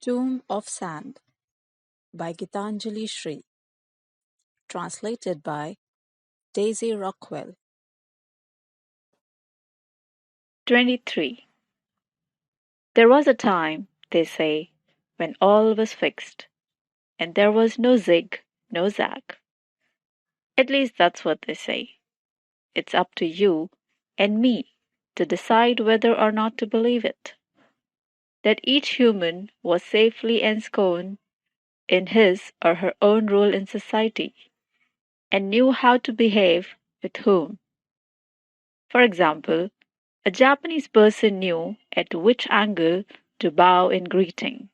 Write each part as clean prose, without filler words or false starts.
Tomb of Sand by Geetanjali Shree. Translated by Daisy Rockwell. 23. There was a time, they say, when all was fixed, and there was no zig, no zag. At least that's what they say. It's up to you and me to decide whether or not to believe it. That each human was safely ensconced in his or her own role in society, and knew how to behave with whom. For example, a Japanese person knew at which angle to bow in greeting,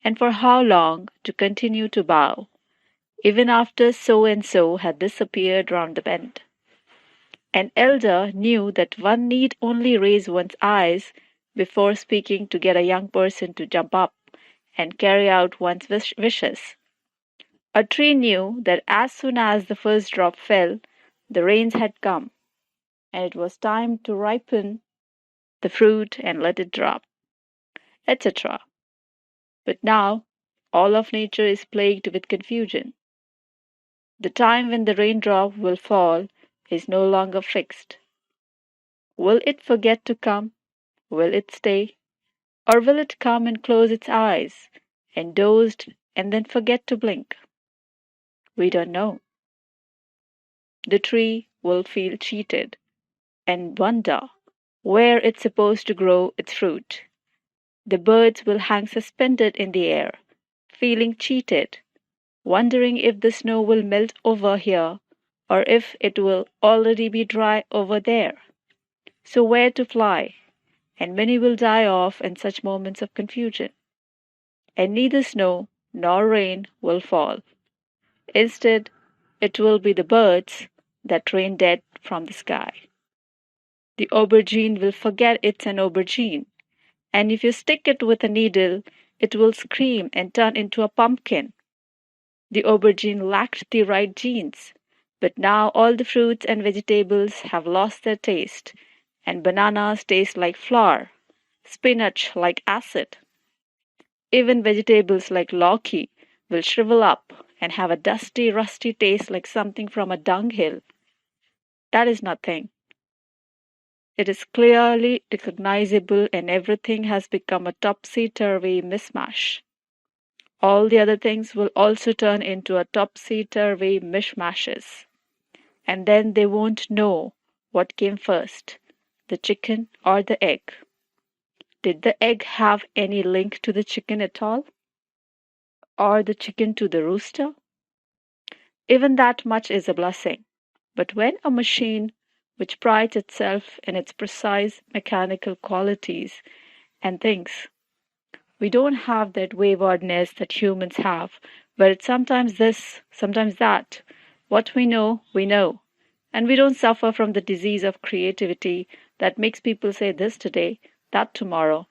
and for how long to continue to bow, even after so and so had disappeared round the bend. An elder knew that one need only raise one's eyes before speaking to get a young person to jump up and carry out one's wishes. A tree knew that as soon as the first drop fell, the rains had come, and it was time to ripen the fruit and let it drop, etc. But now, all of nature is plagued with confusion. The time when the raindrop will fall is no longer fixed. Will it forget to come? Will it stay? Or will it come and close its eyes, and dozed and then forget to blink? We don't know. The tree will feel cheated and wonder where it's supposed to grow its fruit. The birds will hang suspended in the air, feeling cheated, wondering if the snow will melt over here or if it will already be dry over there. So where to fly? And many will die off in such moments of confusion. And neither snow nor rain will fall. Instead, it will be the birds that rain dead from the sky. The aubergine will forget it's an aubergine, and if you stick it with a needle, it will scream and turn into a pumpkin. The aubergine lacked the right genes, but now all the fruits and vegetables have lost their taste, and bananas taste like flour, spinach like acid. Even vegetables like lauki will shrivel up and have a dusty, rusty taste like something from a dunghill. That is nothing. It is clearly recognizable, and everything has become a topsy-turvy mishmash. All the other things will also turn into a topsy-turvy mishmashes. And then they won't know what came first, the chicken or the egg. Did the egg have any link to the chicken at all? Or the chicken to the rooster? Even that much is a blessing. But when a machine which prides itself in its precise mechanical qualities and thinks, we don't have that waywardness that humans have, where it's sometimes this, sometimes that. What we know, and we don't suffer from the disease of creativity that makes people say this today, that tomorrow.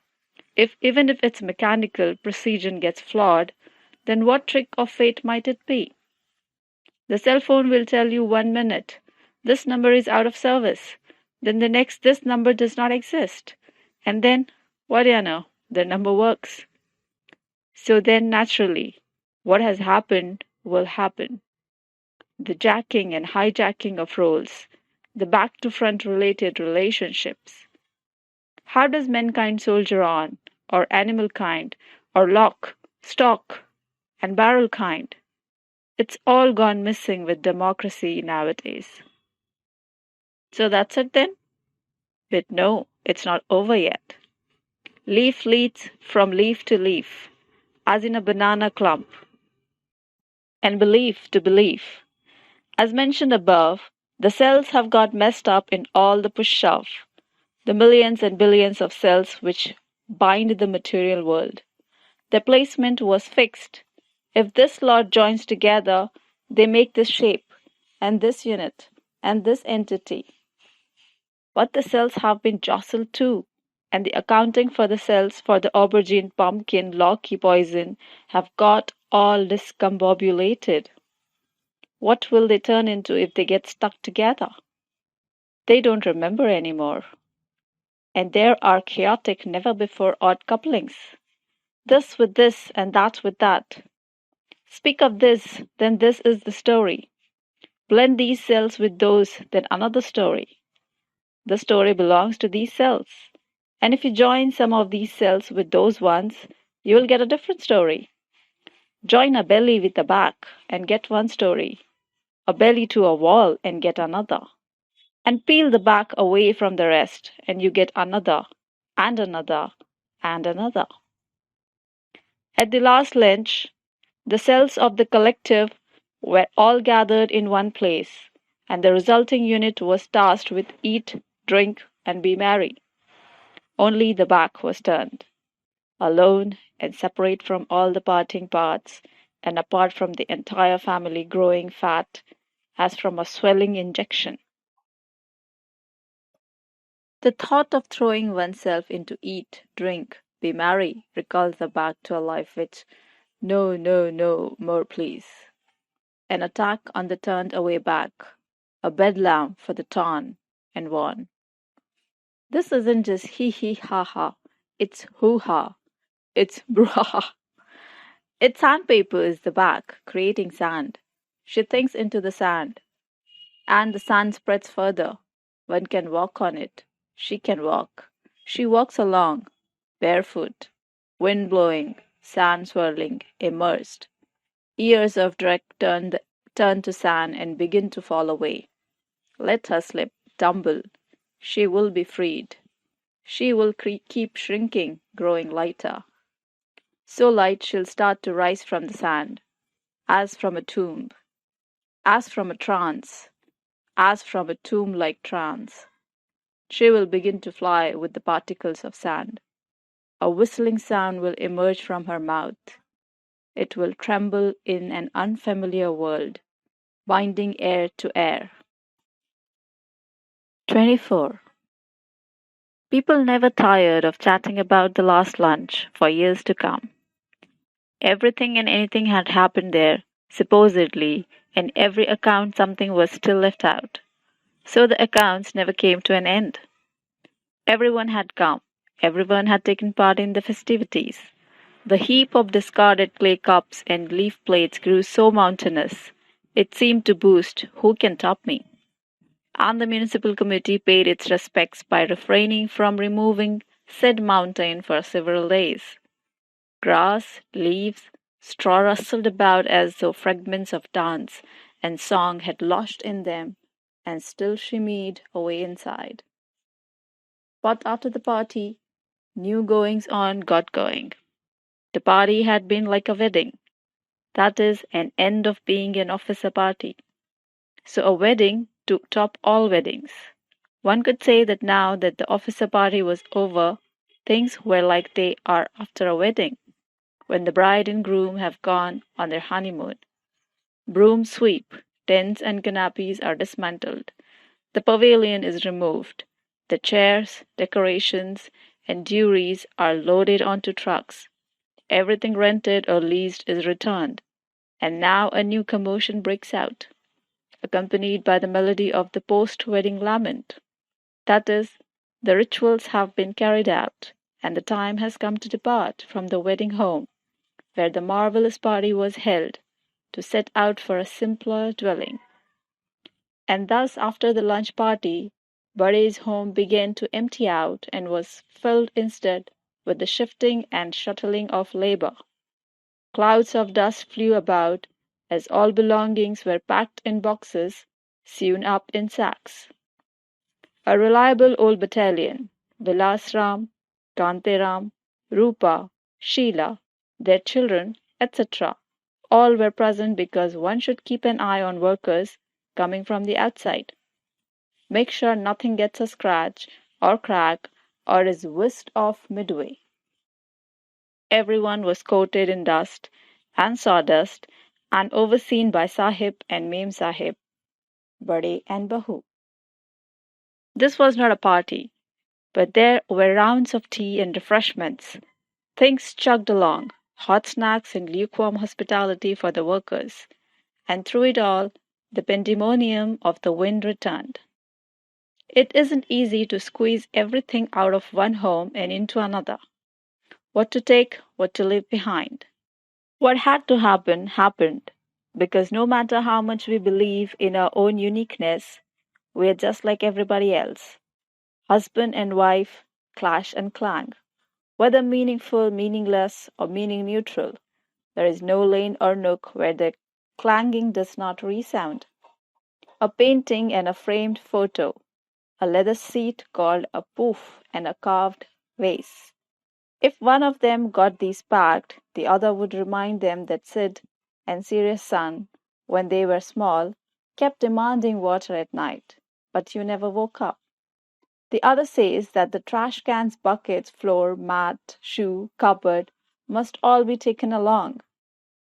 Even if its mechanical precision gets flawed, then what trick of fate might it be? The cell phone will tell you 1 minute, this number is out of service. Then the next, this number does not exist. And then, what do you know? The number works. So then, naturally, what has happened will happen. The jacking and hijacking of roles, the back-to-front related relationships. How does mankind soldier on, or animal kind, or lock, stock, and barrel kind? It's all gone missing with democracy nowadays. So that's it then? But no, it's not over yet. Leaf leads from leaf to leaf, as in a banana clump. And belief to belief. As mentioned above, the cells have got messed up in all the push-shove, the millions and billions of cells which bind the material world. Their placement was fixed. If this lot joins together, they make this shape, and this unit, and this entity. But the cells have been jostled too, and the accounting for the cells for the aubergine, pumpkin, lauki poison have got all discombobulated. What will they turn into if they get stuck together? They don't remember anymore. And there are chaotic, never-before-odd couplings. This with this and that with that. Speak of this, then this is the story. Blend these cells with those, then another story. The story belongs to these cells. And if you join some of these cells with those ones, you will get a different story. Join a belly with a back and get one story. A belly to a wall and get another. And peel the back away from the rest and you get another, and another, and another. At the last lunch, the cells of the collective were all gathered in one place, and the resulting unit was tasked with eat, drink, and be merry. Only the back was turned, alone and separate from all the parting parts, and apart from the entire family growing fat as from a swelling injection. The thought of throwing oneself into eat, drink, be merry recalls the back to a life which, no, no, no, more please. An attack on the turned away back, a bedlam for the torn and worn. This isn't just hee hee ha ha, it's hoo ha, it's bruha. Its sandpaper is the back, creating sand. She thinks into the sand, and the sand spreads further. One can walk on it. She can walk. She walks along, barefoot, wind blowing, sand swirling, immersed. Years of dread turn to sand and begin to fall away. Let her slip, tumble. She will be freed. She will keep shrinking, growing lighter. So light she'll start to rise from the sand, as from a tomb, as from a trance, as from a tomb-like trance. She will begin to fly with the particles of sand. A whistling sound will emerge from her mouth. It will tremble in an unfamiliar world, binding air to air. 24. People never tired of chatting about the last lunch for years to come. Everything and anything had happened there, supposedly, and every account something was still left out. So the accounts never came to an end. Everyone had come. Everyone had taken part in the festivities. The heap of discarded clay cups and leaf plates grew so mountainous, it seemed to boast, "Who can top me?" And the municipal committee paid its respects by refraining from removing said mountain for several days. Grass, leaves, straw rustled about as though fragments of dance and song had lodged in them, and still shimmied away inside. But after the party, new goings-on got going. The party had been like a wedding. That is, an end of being an officer party. So a wedding to top all weddings. One could say that now that the officer party was over, things were like they are after a wedding, when the bride and groom have gone on their honeymoon. Brooms sweep, tents and canopies are dismantled, the pavilion is removed, the chairs, decorations, and dowries are loaded onto trucks. Everything rented or leased is returned, and now a new commotion breaks out, accompanied by the melody of the post-wedding lament. That is, the rituals have been carried out, and the time has come to depart from the wedding home, where the marvelous party was held, to set out for a simpler dwelling. And thus after the lunch party, Buddy's home began to empty out and was filled instead with the shifting and shuttling of labor. Clouds of dust flew about as all belongings were packed in boxes, sewn up in sacks. A reliable old battalion, Vilasram, Kanteram, Rupa, Sheila, their children, etc., all were present because one should keep an eye on workers coming from the outside. Make sure nothing gets a scratch or crack or is whisked off midway. Everyone was coated in dust and sawdust and overseen by Sahib and Mem Sahib, Bade and Bahu. This was not a party, but there were rounds of tea and refreshments. Things chugged along, hot snacks and lukewarm hospitality for the workers, and through it all, the pandemonium of the wind returned. It isn't easy to squeeze everything out of one home and into another. What to take, what to leave behind. What had to happen, happened, because no matter how much we believe in our own uniqueness, we are just like everybody else. Husband and wife clash and clang. Whether meaningful, meaningless, or meaning neutral, there is no lane or nook where the clanging does not resound. A painting and a framed photo, a leather seat called a poof, and a carved vase. If one of them got these packed, the other would remind them that Sid and Sirius' son, when they were small, kept demanding water at night, but you never woke up. The other says that the trash cans, buckets, floor, mat, shoe, cupboard must all be taken along.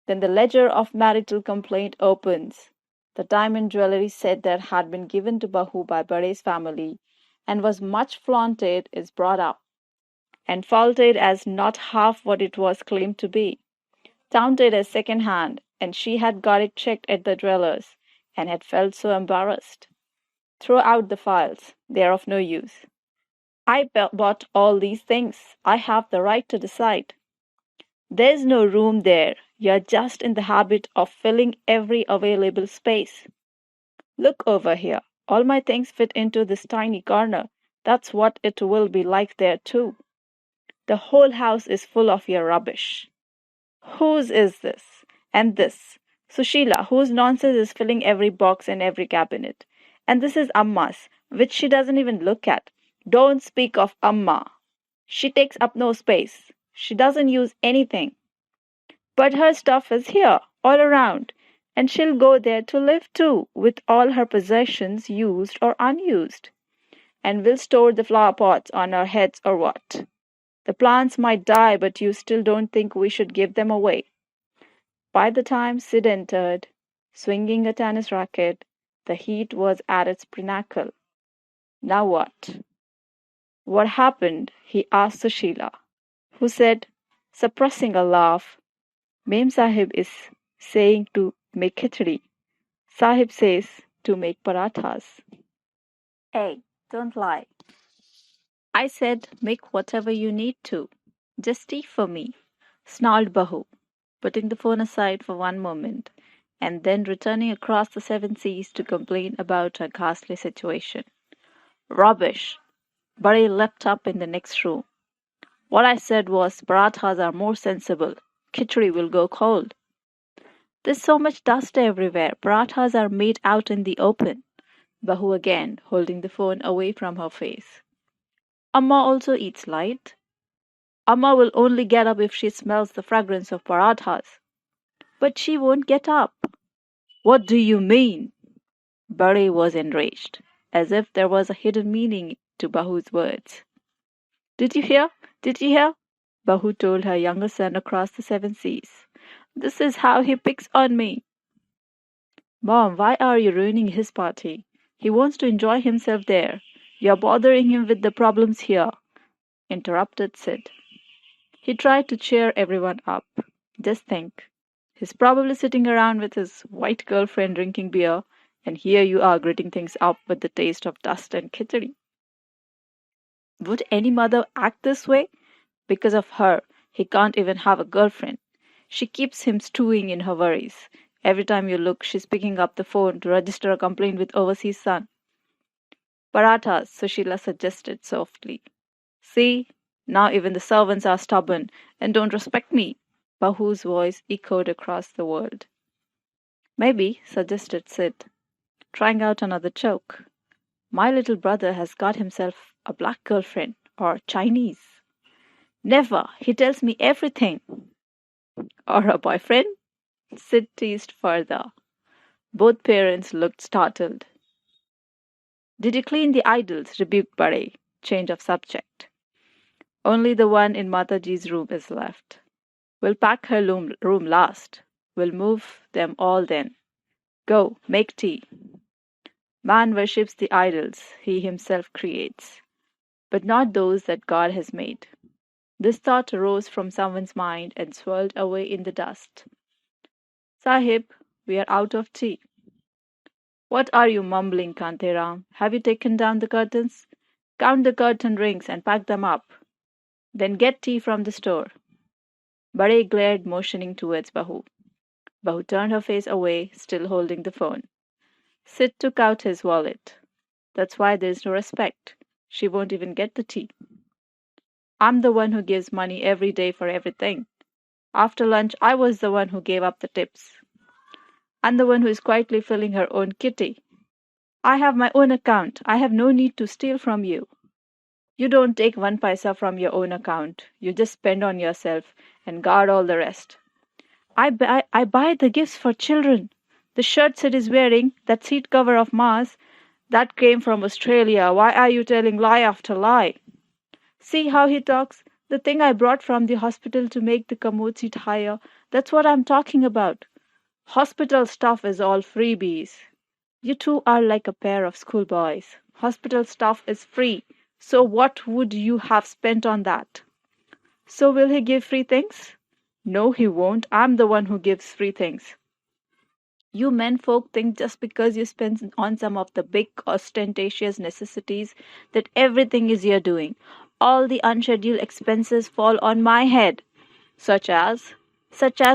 Then the ledger of marital complaint opens. The diamond jewelry set that had been given to Bahu by Bare's family and was much flaunted is brought up and faulted as not half what it was claimed to be, touted as second hand, and she had got it checked at the jeweler's and had felt so embarrassed. Throw out the files, they are of no use. I bought all these things. I have the right to decide. There's no room there. You're just in the habit of filling every available space. Look over here. All my things fit into this tiny corner. That's what it will be like there, too. The whole house is full of your rubbish. Whose is this? And this? Sushila, whose nonsense is filling every box and every cabinet? And this is Amma's, which she doesn't even look at. Don't speak of Amma. She takes up no space. She doesn't use anything. But her stuff is here, all around, and she'll go there to live too, with all her possessions used or unused. And we'll store the flower pots on our heads or what? The plants might die, but you still don't think we should give them away. By the time Sid entered, swinging a tennis racket, the heat was at its pinnacle. Now what? What happened? He asked Sushila, who said, suppressing a laugh, Mem Sahib is saying to make khichdi. Sahib says to make parathas. Hey, don't lie. I said make whatever you need to. Just tea for me, snarled Bahu, putting the phone aside for one moment, and then returning across the 7 seas to complain about her ghastly situation. Rubbish! Bari leapt up in the next room. What I said was parathas are more sensible. Khichdi will go cold. There's so much dust everywhere. Parathas are made out in the open. Bahu again, holding the phone away from her face. Amma also eats light. Amma will only get up if she smells the fragrance of parathas. But she won't get up. What do you mean? Bare was enraged, as if there was a hidden meaning to Bahu's words. Did you hear? Did you hear? Bahu told her younger son across the 7 seas. This is how he picks on me. Mom, why are you ruining his party? He wants to enjoy himself there. You're bothering him with the problems here, interrupted Sid. He tried to cheer everyone up. Just think. He's probably sitting around with his white girlfriend drinking beer, and here you are gritting things up with the taste of dust and khichdi. Would any mother act this way? Because of her, he can't even have a girlfriend. She keeps him stewing in her worries. Every time you look, she's picking up the phone to register a complaint with overseas son. Parathas, Sushila suggested softly. See, now even the servants are stubborn and don't respect me. Bahu's voice echoed across the world. Maybe, suggested Sid, trying out another joke. My little brother has got himself a black girlfriend, or Chinese. Never, he tells me everything. Or a boyfriend? Sid teased further. Both parents looked startled. Did you clean the idols? Rebuked Bare. Change of subject. Only the one in Mataji's room is left. We'll pack her room last. We'll move them all then. Go, make tea. Man worships the idols he himself creates, but not those that God has made. This thought arose from someone's mind and swirled away in the dust. Sahib, we are out of tea. What are you mumbling, Kanteram? Have you taken down the curtains? Count the curtain rings and pack them up. Then get tea from the store. Bade glared, motioning towards Bahu. Bahu turned her face away, still holding the phone. Sid took out his wallet. That's why there's no respect. She won't even get the tea. I'm the one who gives money every day for everything. After lunch, I was the one who gave up the tips. I'm the one who is quietly filling her own kitty. I have my own account. I have no need to steal from you. You don't take 1 paisa from your own account. You just spend on yourself and guard all the rest. I buy the gifts for children. The shirts it is wearing, that seat cover of Ma's, that came from Australia. Why are you telling lie after lie? See how he talks? The thing I brought from the hospital to make the commode seat higher, that's what I'm talking about. Hospital stuff is all freebies. You two are like a pair of schoolboys. Hospital stuff is free. So what would you have spent on that? So will he give free things? No, he won't. I'm the one who gives free things. You menfolk think just because you spend on some of the big ostentatious necessities that everything is your doing. All the unscheduled expenses fall on my head, such as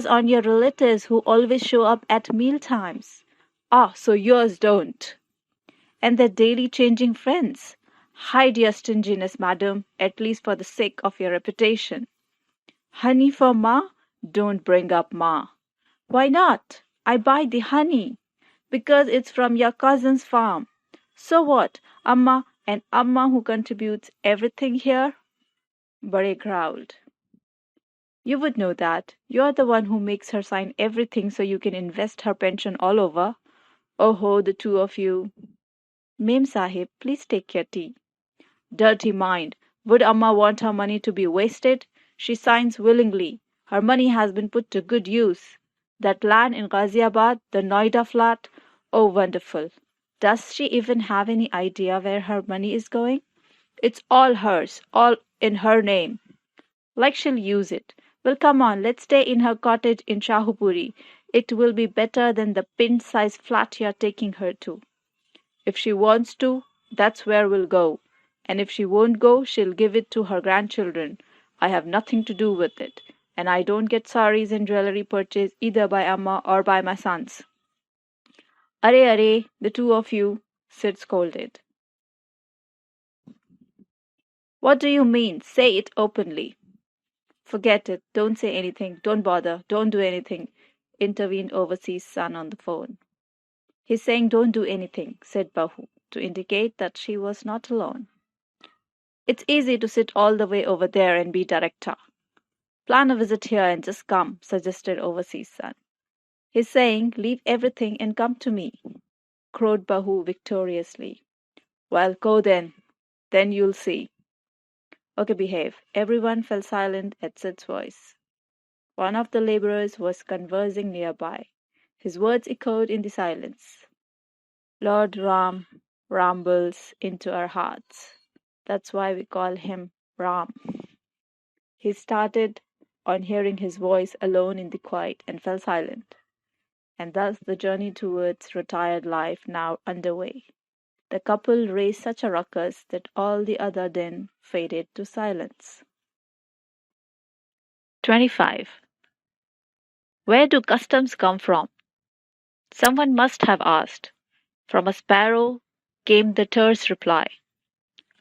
on your relatives who always show up at meal times. Ah, so yours don't. And their daily changing friends. Hide your stinginess, madam, at least for the sake of your reputation. Honey for Ma? Don't bring up Ma. Why not? I buy the honey because it's from your cousin's farm. So what? Amma and Amma who contributes everything here? Bade growled. You would know that. You're the one who makes her sign everything so you can invest her pension all over. Oh ho, the two of you. Mem Sahib, please take your tea. Dirty mind. Would Amma want her money to be wasted? She signs willingly. Her money has been put to good use. That land in Ghaziabad, the Noida flat, oh wonderful. Does she even have any idea where her money is going? It's all hers, all in her name. Like she'll use it. Well, come on, let's stay in her cottage in Shahupuri. It will be better than the pin-sized flat you're taking her to. If she wants to, that's where we'll go. And if she won't go, she'll give it to her grandchildren. I have nothing to do with it. And I don't get saris and jewelry purchased either by Amma or by my sons. Are, the two of you, Sid scolded. What do you mean? Say it openly. Forget it. Don't say anything. Don't bother. Don't do anything, intervened Overseas' son on the phone. He's saying don't do anything, said Bahu, to indicate that she was not alone. It's easy to sit all the way over there and be director. Plan a visit here and just come, suggested Overseas' son. He's saying leave everything and come to me, crowed Bahu victoriously. Well, go then. Then you'll see. Okay, behave. Everyone fell silent at Sid's voice. One of the laborers was conversing nearby. His words echoed in the silence. Lord Ram rambles into our hearts. That's why we call him Ram. He started on hearing his voice alone in the quiet and fell silent. And thus the journey towards retired life now underway. The couple raised such a ruckus that all the other din faded to silence. 25. Where do customs come from? Someone must have asked. From a sparrow came the terse reply,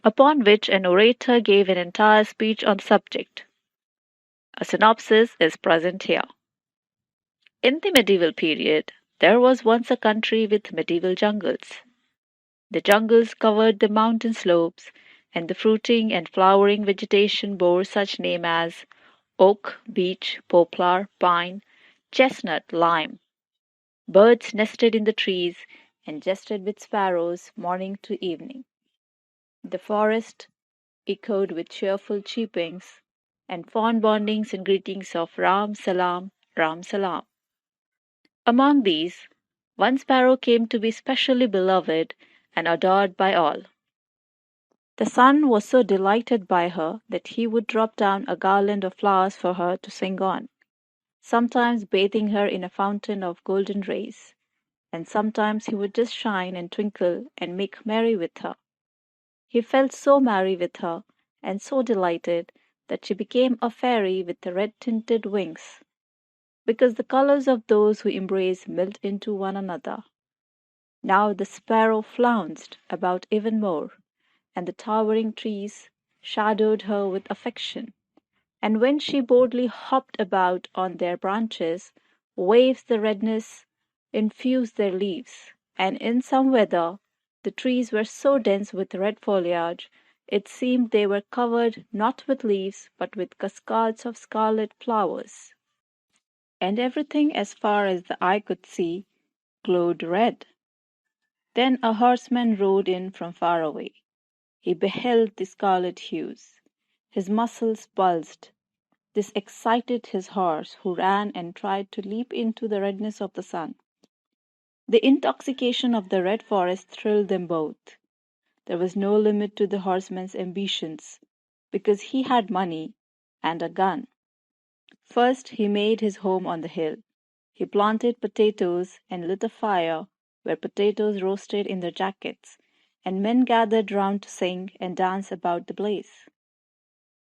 upon which an orator gave an entire speech on the subject. A synopsis is present here. In the medieval period, there was once a country with medieval jungles. The jungles covered the mountain slopes, and the fruiting and flowering vegetation bore such names as oak, beech, poplar, pine, chestnut, lime. Birds nested in the trees and jested with sparrows morning to evening. The forest echoed with cheerful cheepings and fond bondings and greetings of Ram Salam, Ram Salam. Among these, one sparrow came to be specially beloved and adored by all. The sun was so delighted by her that he would drop down a garland of flowers for her to sing on, sometimes bathing her in a fountain of golden rays, and sometimes he would just shine and twinkle and make merry with her. He felt so merry with her, and so delighted, that she became a fairy with red-tinted wings, because the colors of those who embrace melt into one another. Now the sparrow flounced about even more, and the towering trees shadowed her with affection, and when she boldly hopped about on their branches, waves the redness infused their leaves, and in some weather the trees were so dense with red foliage it seemed they were covered not with leaves but with cascades of scarlet flowers, and everything as far as the eye could see glowed red. Then a horseman rode in from far away. He beheld the scarlet hues. His muscles bulged. This excited his horse, who ran and tried to leap into the redness of the sun. The intoxication of the red forest thrilled them both. There was no limit to the horseman's ambitions, because he had money and a gun. First he made his home on the hill. He planted potatoes and lit a fire where potatoes roasted in their jackets, and men gathered round to sing and dance about the blaze.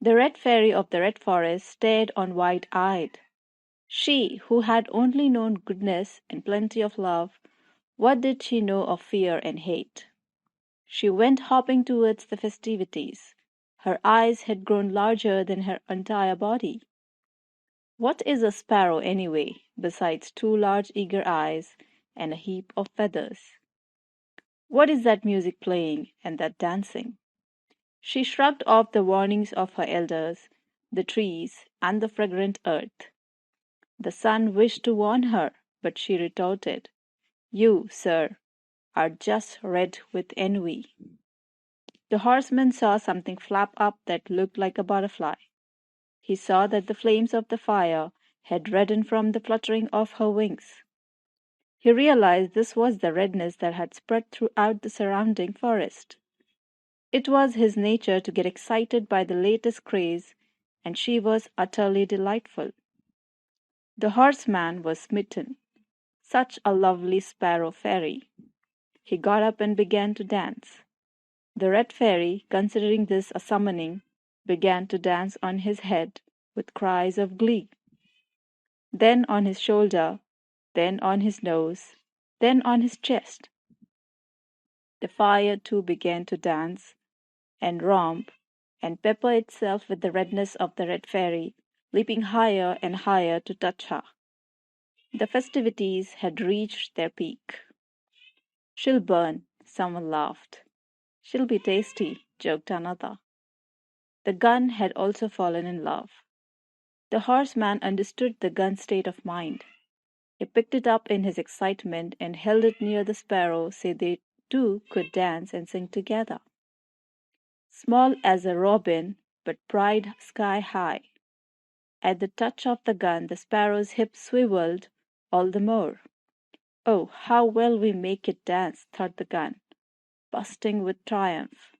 The red fairy of the red forest stared on wide-eyed. She, who had only known goodness and plenty of love, what did she know of fear and hate? She went hopping towards the festivities. Her eyes had grown larger than her entire body. What is a sparrow, anyway, besides two large eager eyes and a heap of feathers? What is that music playing and that dancing? She shrugged off the warnings of her elders, the trees, and the fragrant earth. The sun wished to warn her, but she retorted, "You, sir, are just red with envy." The horseman saw something flap up that looked like a butterfly. He saw that the flames of the fire had reddened from the fluttering of her wings. He realized this was the redness that had spread throughout the surrounding forest. It was his nature to get excited by the latest craze, and she was utterly delightful. The horseman was smitten. Such a lovely sparrow fairy. He got up and began to dance. The red fairy, considering this a summoning, began to dance on his head with cries of glee. Then on his shoulder, then on his nose, then on his chest. The fire too began to dance and romp and pepper itself with the redness of the red fairy, leaping higher and higher to touch her. The festivities had reached their peak. "She'll burn," someone laughed. "She'll be tasty," joked another. The gun had also fallen in love. The horseman understood the gun's state of mind. He picked it up in his excitement and held it near the sparrow so they two could dance and sing together. Small as a robin, but pride sky high. At the touch of the gun the sparrow's hips swiveled all the more. "Oh, how well we make it dance," thought the gun, bursting with triumph.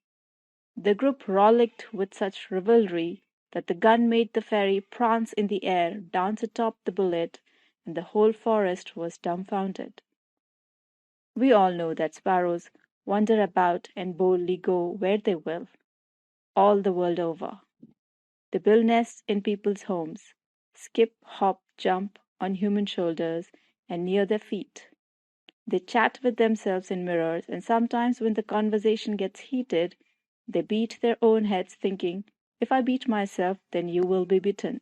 The group rollicked with such revelry that the gun made the fairy prance in the air, dance atop the bullet, and the whole forest was dumbfounded. We all know that sparrows wander about and boldly go where they will, all the world over. They build nests in people's homes, skip, hop, jump on human shoulders and near their feet. They chat with themselves in mirrors, and sometimes when the conversation gets heated, they beat their own heads, thinking, "If I beat myself, then you will be beaten."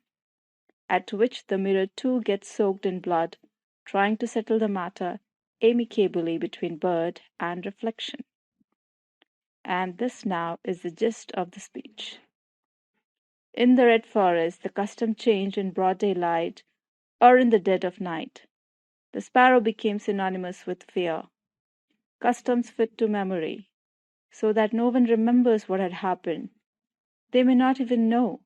At which the mirror too gets soaked in blood, trying to settle the matter amicably between bird and reflection. And this now is the gist of the speech. In the red forest, the custom changed in broad daylight or in the dead of night. The sparrow became synonymous with fear. Customs fit to memory, so that no one remembers what had happened. They may not even know,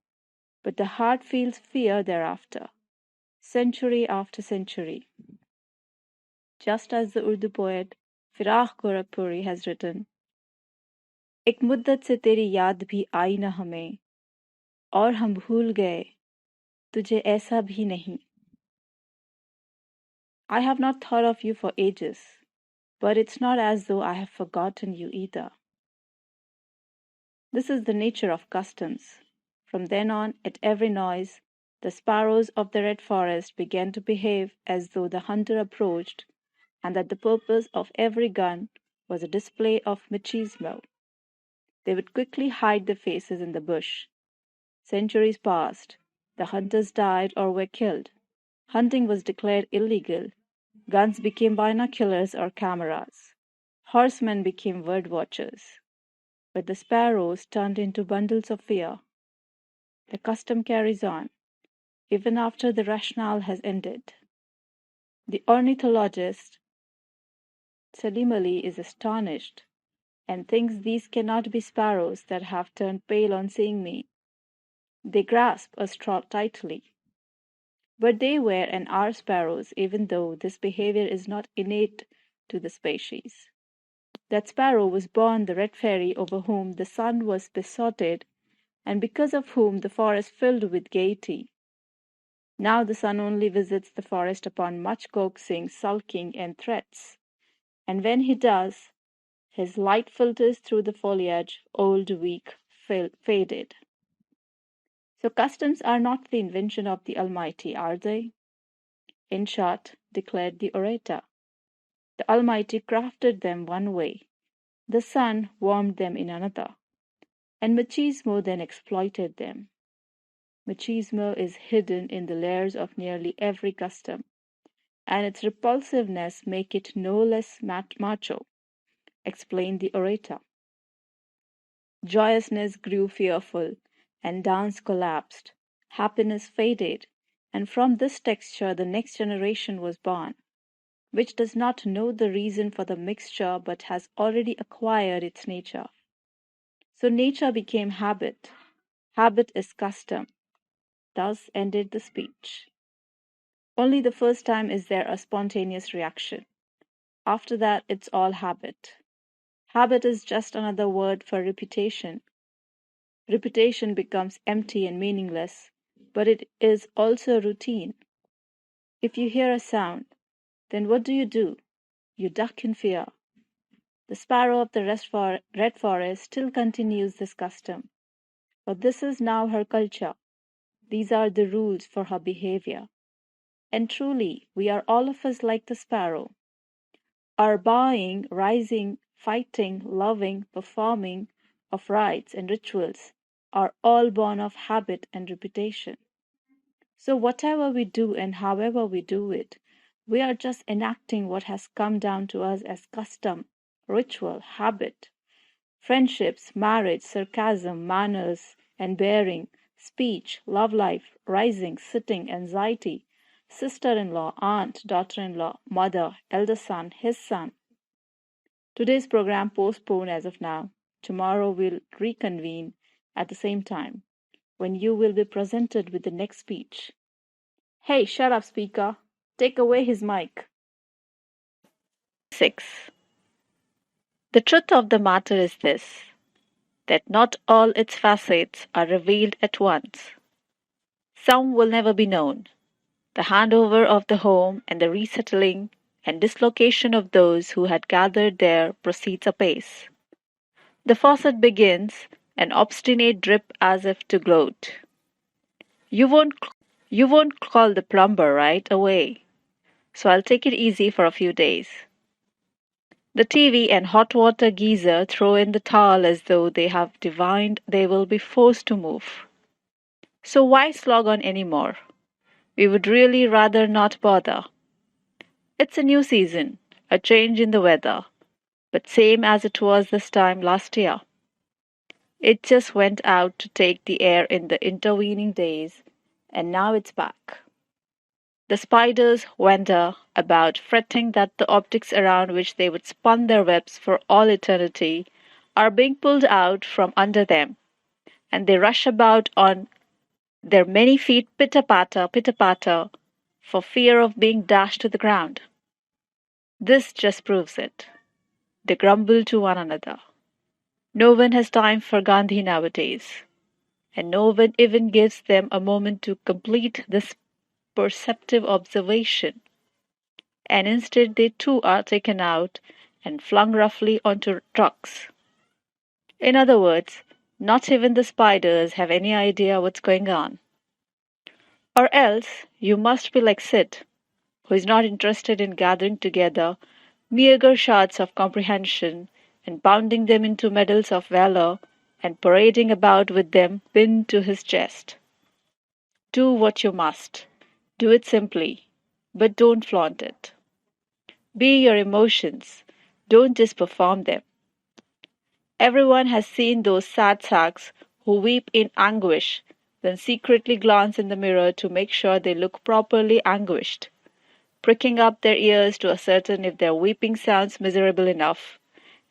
but the heart feels fear thereafter, century after century. Just as the Urdu poet Firaq Gorakhpuri has written, "एक मुद्दत से तेरी याद भी आई न हमें, और हम भूल गए तुझे ऐसा भी नहीं." I have not thought of you for ages, but it's not as though I have forgotten you either. This is the nature of customs. From then on, at every noise, the sparrows of the red forest began to behave as though the hunter approached, and that the purpose of every gun was a display of machismo. They would quickly hide their faces in the bush. Centuries passed. The hunters died or were killed. Hunting was declared illegal. Guns became binoculars or cameras. Horsemen became bird watchers. But the sparrows turned into bundles of fear. The custom carries on, even after the rationale has ended. The ornithologist Salim Ali is astonished and thinks these cannot be sparrows that have turned pale on seeing me. They grasp a straw tightly. But they were and are sparrows, even though this behavior is not innate to the species. That sparrow was born the red fairy over whom the sun was besotted, and because of whom the forest filled with gaiety. Now the sun only visits the forest upon much coaxing, sulking, and threats, and when he does, his light filters through the foliage, old, weak, faded. So customs are not the invention of the Almighty, are they? In short, declared the orator, the Almighty crafted them one way, the sun warmed them in another, and machismo then exploited them. Machismo is hidden in the layers of nearly every custom, and its repulsiveness make it no less macho, explained the orator. Joyousness grew fearful, and dance collapsed. Happiness faded, and from this texture the next generation was born, which does not know the reason for the mixture but has already acquired its nature. So nature became habit. Habit is custom. Thus ended the speech. Only the first time is there a spontaneous reaction. After that, it's all habit. Habit is just another word for repetition. Repetition becomes empty and meaningless, but it is also routine. If you hear a sound, then what do? You duck in fear. The sparrow of the red forest still continues this custom, but this is now her culture. These are the rules for her behavior. And truly, we are all of us like the sparrow. Our bowing, rising, fighting, loving, performing of rites and rituals are all born of habit and repetition. So whatever we do and however we do it, we are just enacting what has come down to us as custom, ritual, habit. Friendships, marriage, sarcasm, manners and bearing, speech, love life, rising, sitting, anxiety, sister-in-law, aunt, daughter-in-law, mother, elder son, his son. Today's program postponed as of now. Tomorrow we'll reconvene at the same time, when you will be presented with the next speech. Hey, shut up, speaker. Take away his mic. 6. The truth of the matter is this, that not all its facets are revealed at once. Some will never be known. The handover of the home and the resettling and dislocation of those who had gathered there proceeds apace. The faucet begins, an obstinate drip as if to gloat. You won't call the plumber right away, so I'll take it easy for a few days. The TV and hot water geyser throw in the towel as though they have divined they will be forced to move. So why slog on any more? We would really rather not bother. It's a new season, a change in the weather, but same as it was this time last year. It just went out to take the air in the intervening days, and now it's back. The spiders wander about, fretting that the optics around which they would spun their webs for all eternity are being pulled out from under them, and they rush about on their many feet pitter-patter, for fear of being dashed to the ground. This just proves it. They grumble to one another. No one has time for Gandhi nowadays, and no one even gives them a moment to complete this perceptive observation. And instead they too are taken out and flung roughly onto trucks. In other words, Not even the spiders have any idea what's going on. Or else you must be like Sid, who is not interested in gathering together meager shards of comprehension and pounding them into medals of valor and parading about with them pinned to his chest. Do what you must. Do it simply, but don't flaunt it. Be your emotions. Don't just perform them. Everyone has seen those sad sacks who weep in anguish, then secretly glance in the mirror to make sure they look properly anguished, pricking up their ears to ascertain if their weeping sounds miserable enough,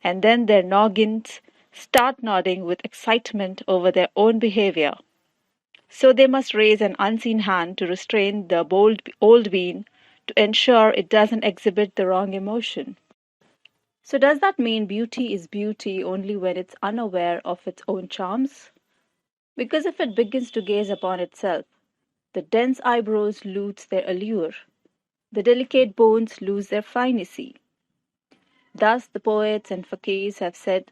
and then their noggins start nodding with excitement over their own behavior. So they must raise an unseen hand to restrain the bold old bean to ensure it doesn't exhibit the wrong emotion. So, does that mean beauty is beauty only when it's unaware of its own charms? Because if it begins to gaze upon itself, the dense eyebrows lose their allure, the delicate bones lose their fineness. Thus, the poets and fakirs have said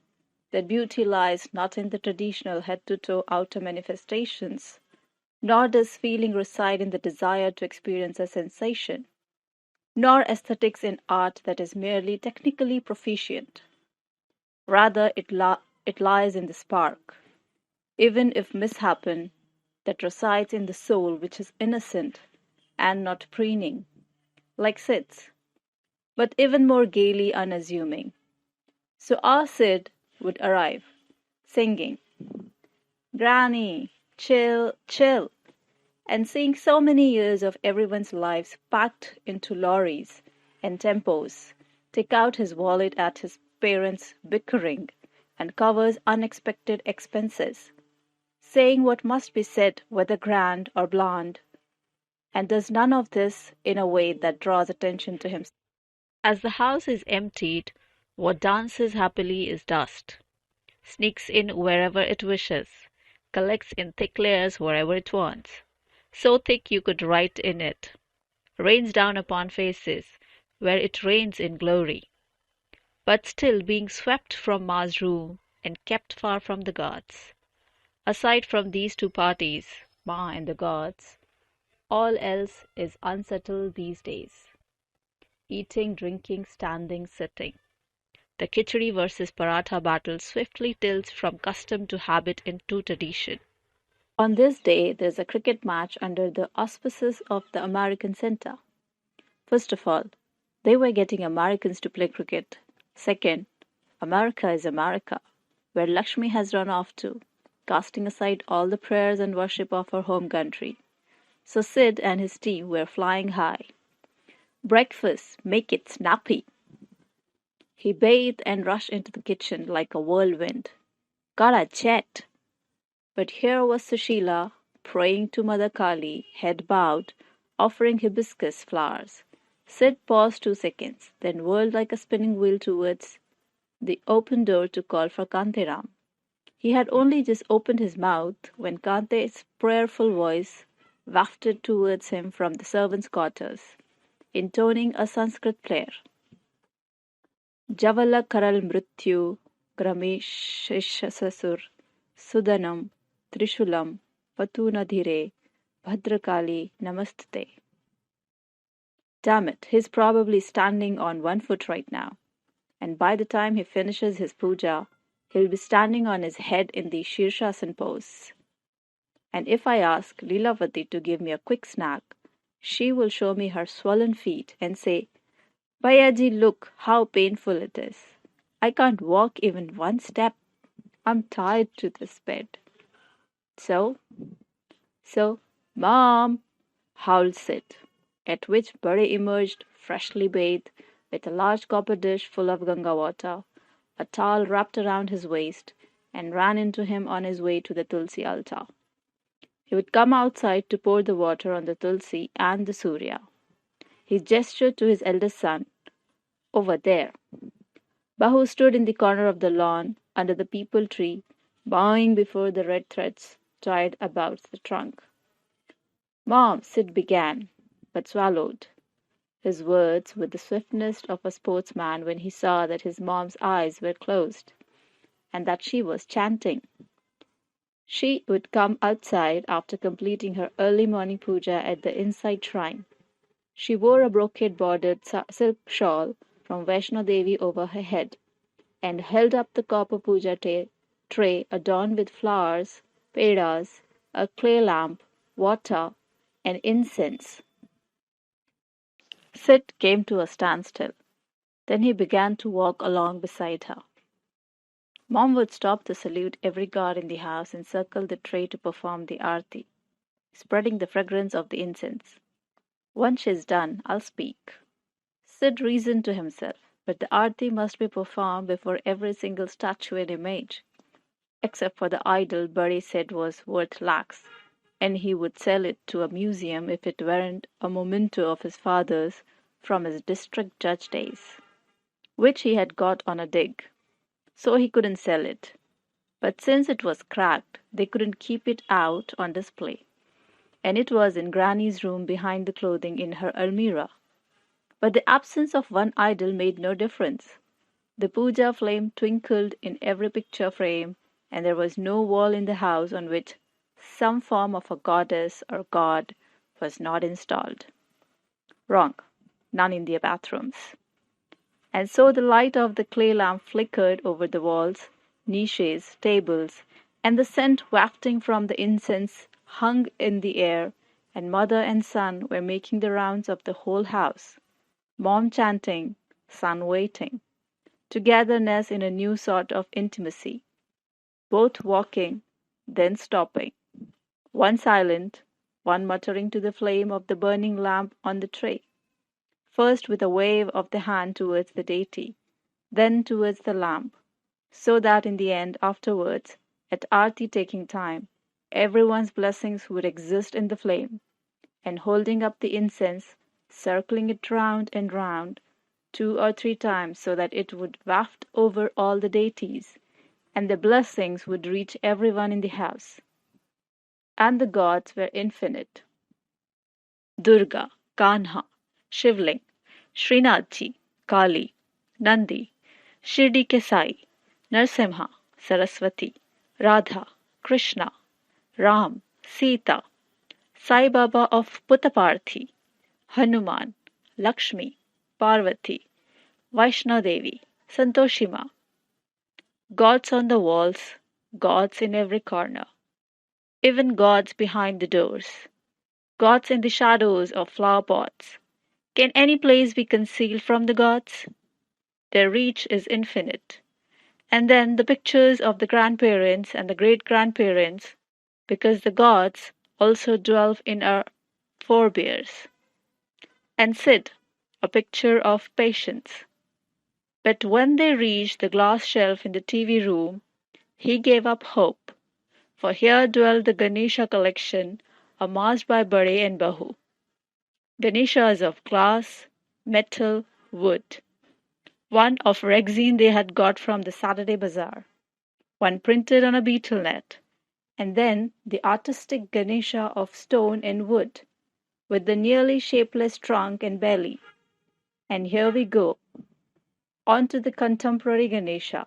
that beauty lies not in the traditional head to toe outer manifestations, nor does feeling reside in the desire to experience a sensation, nor aesthetics in art that is merely technically proficient. Rather, it lies in the spark, even if mishappen, that resides in the soul which is innocent and not preening, like Sid's, but even more gaily unassuming. So our Sid would arrive, singing, Granny, chill, chill, and seeing so many years of everyone's lives packed into lorries and tempos, take out his wallet at his parents' bickering and covers unexpected expenses, saying what must be said whether grand or bland, and does none of this in a way that draws attention to himself. As the house is emptied, what dances happily is dust, sneaks in wherever it wishes, collects in thick layers wherever it wants, so thick you could write in it, rains down upon faces where it rains in glory, but still being swept from Ma's room and kept far from the gods. Aside from these two parties, Ma and the gods, all else is unsettled these days. Eating, drinking, standing, sitting. The khichdi versus paratha battle swiftly tilts from custom to habit into tradition. On this day, there's a cricket match under the auspices of the American Centre. First of all, they were getting Americans to play cricket. Second, America is America, where Lakshmi has run off to, casting aside all the prayers and worship of her home country. So Sid and his team were flying high. Breakfast, make it snappy. He bathed and rushed into the kitchen like a whirlwind. Gotta jet! But here was Sushila, praying to Mother Kali, head bowed, offering hibiscus flowers. Sid paused 2 seconds, then whirled like a spinning wheel towards the open door to call for Kanteram. He had only just opened his mouth when Kante's prayerful voice wafted towards him from the servants' quarters, intoning a Sanskrit prayer. jvālā mrṛtyu gramsheṣāsur sudanam triśūlam pātu dhīre bhadrakālī namostute. Damn it, he's probably standing on one foot right now, and by the time he finishes his puja, he'll be standing on his head in the Shirshasana pose. And if I ask Leelavati to give me a quick snack, she will show me her swollen feet and say, Bayaji, look how painful it is. I can't walk even one step. I'm tied to this bed. So, Mom, howled Sid, at which Bade emerged, freshly bathed, with a large copper dish full of Ganga water, a towel wrapped around his waist, and ran into him on his way to the Tulsi altar. He would come outside to pour the water on the Tulsi and the Surya. He gestured to his eldest son, over there. Bahu stood in the corner of the lawn, under the peepal tree, bowing before the red threads tied about the trunk. Mom, Sid began, but swallowed his words with the swiftness of a sportsman when he saw that his mom's eyes were closed and that she was chanting. She would come outside after completing her early morning puja at the inside shrine. She wore a brocade-bordered silk shawl from Vaishno Devi over her head, and held up the copper puja tray adorned with flowers, pedas, a clay lamp, water, and incense. Sid came to a standstill. Then he began to walk along beside her. Mom would stop to salute every god in the house and circle the tray to perform the arti, spreading the fragrance of the incense. Once she's done, I'll speak. Sid reasoned to himself, but the arti must be performed before every single statue and image, except for the idol Buddy said was worth lakhs, and he would sell it to a museum if it weren't a memento of his father's from his district judge days, which he had got on a dig. So he couldn't sell it. But since it was cracked, they couldn't keep it out on display, and it was in Granny's room behind the clothing in her almirah. But the absence of one idol made no difference. The puja flame twinkled in every picture frame, and there was no wall in the house on which some form of a goddess or god was not installed. Wrong. None in their bathrooms. And so the light of the clay lamp flickered over the walls, niches, tables, and the scent wafting from the incense hung in the air, and mother and son were making the rounds of the whole house, mom chanting, son waiting, togetherness in a new sort of intimacy, both walking, then stopping, one silent, one muttering to the flame of the burning lamp on the tray, first with a wave of the hand towards the deity, then towards the lamp, so that in the end, afterwards, at Aarti taking time, everyone's blessings would exist in the flame, and holding up the incense, circling it round and round, 2 or 3 times so that it would waft over all the deities, and the blessings would reach everyone in the house. And the gods were infinite. Durga, Kanha, Shivling, Srinathji, Kali, Nandi, Shirdi ke Sai, Narsimha, Saraswati, Radha, Krishna, Ram, Sita, Sai Baba of Puttaparthi, Hanuman, Lakshmi, Parvati, Vaishno Devi, Santoshima. Gods on the walls, gods in every corner, even gods behind the doors, gods in the shadows of flower pots. Can any place be concealed from the gods? Their reach is infinite. And then the pictures of the grandparents and the great-grandparents, because the gods also dwell in our forebears. And Sid, a picture of patience. But when they reached the glass shelf in the TV room, he gave up hope, for here dwelled the Ganesha collection amassed by Bade and Bahu. Ganeshas of glass, metal, wood. One of rexine they had got from the Saturday Bazaar, one printed on a beetle net, and then the artistic Ganesha of stone and wood, with the nearly shapeless trunk and belly. And here we go, on to the contemporary Ganesha,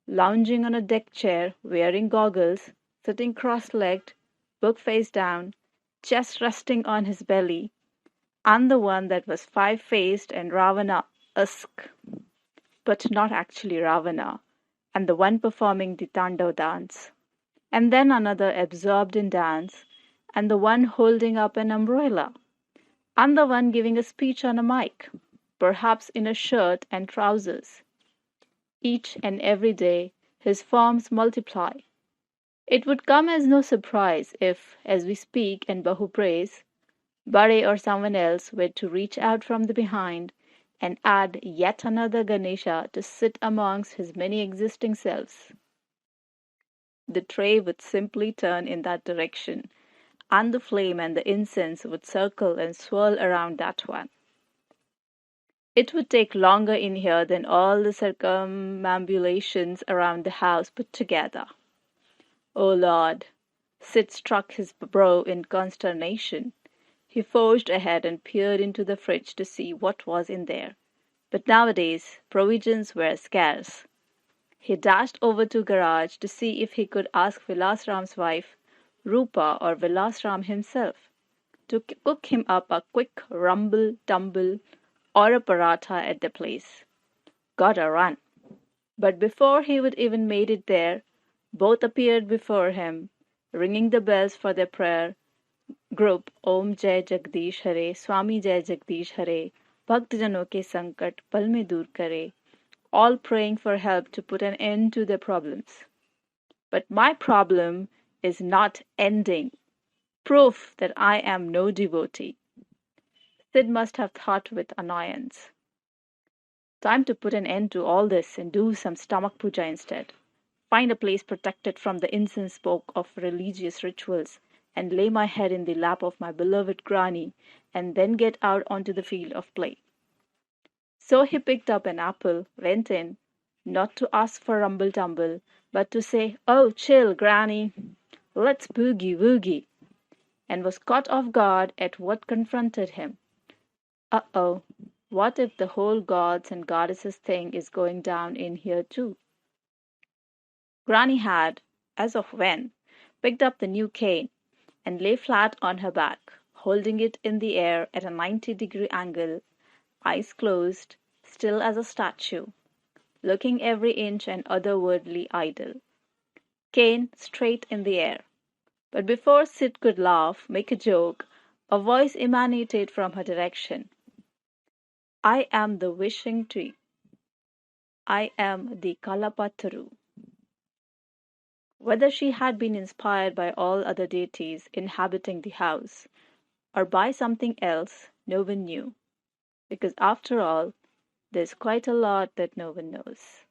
lounging on a deck chair, wearing goggles, sitting cross-legged, book face down, chest resting on his belly, and the one that was 5-faced and Ravana-esque, but not actually Ravana, and the one performing the Tandav dance, and then another absorbed in dance, and the one holding up an umbrella, and the one giving a speech on a mic, perhaps in a shirt and trousers. Each and every day his forms multiply. It would come as no surprise if, as we speak and Bahu prays, Bade or someone else were to reach out from the behind and add yet another Ganesha to sit amongst his many existing selves. The tray would simply turn in that direction, and the flame and the incense would circle and swirl around that one. It would take longer in here than all the circumambulations around the house put together. Oh Lord! Sid struck his brow in consternation. He forged ahead and peered into the fridge to see what was in there. But nowadays provisions were scarce. He dashed over to garage to see if he could ask Vilasram's wife, Rupa, or Vilasram himself, to cook him up a quick rumble-tumble or a paratha at the place. Gotta run. But before he would even made it there, both appeared before him, ringing the bells for their prayer group Om Jai Jagdish Hare, Swami Jai Jagdish Hare, Bhaktjano ke sankat pal mein dur kare, all praying for help to put an end to their problems. But my problem is not ending. Proof that I am no devotee. Sid must have thought with annoyance. Time to put an end to all this and do some stomach puja instead. Find a place protected from the incense smoke of religious rituals and lay my head in the lap of my beloved granny and then get out onto the field of play. So he picked up an apple, went in, not to ask for rumble-tumble, but to say, "Oh, chill, granny, let's boogie-woogie," and was caught off guard at what confronted him. Uh-oh, what if the whole gods and goddesses thing is going down in here too? Granny had, as of when, picked up the new cane and lay flat on her back, holding it in the air at a 90-degree angle, eyes closed, still as a statue, looking every inch an otherworldly idol. Cane straight in the air. But before Sid could laugh, make a joke, a voice emanated from her direction. I am the wishing tree. I am the Kalapataru. Whether she had been inspired by all other deities inhabiting the house, or by something else, no one knew, because after all, there's quite a lot that no one knows.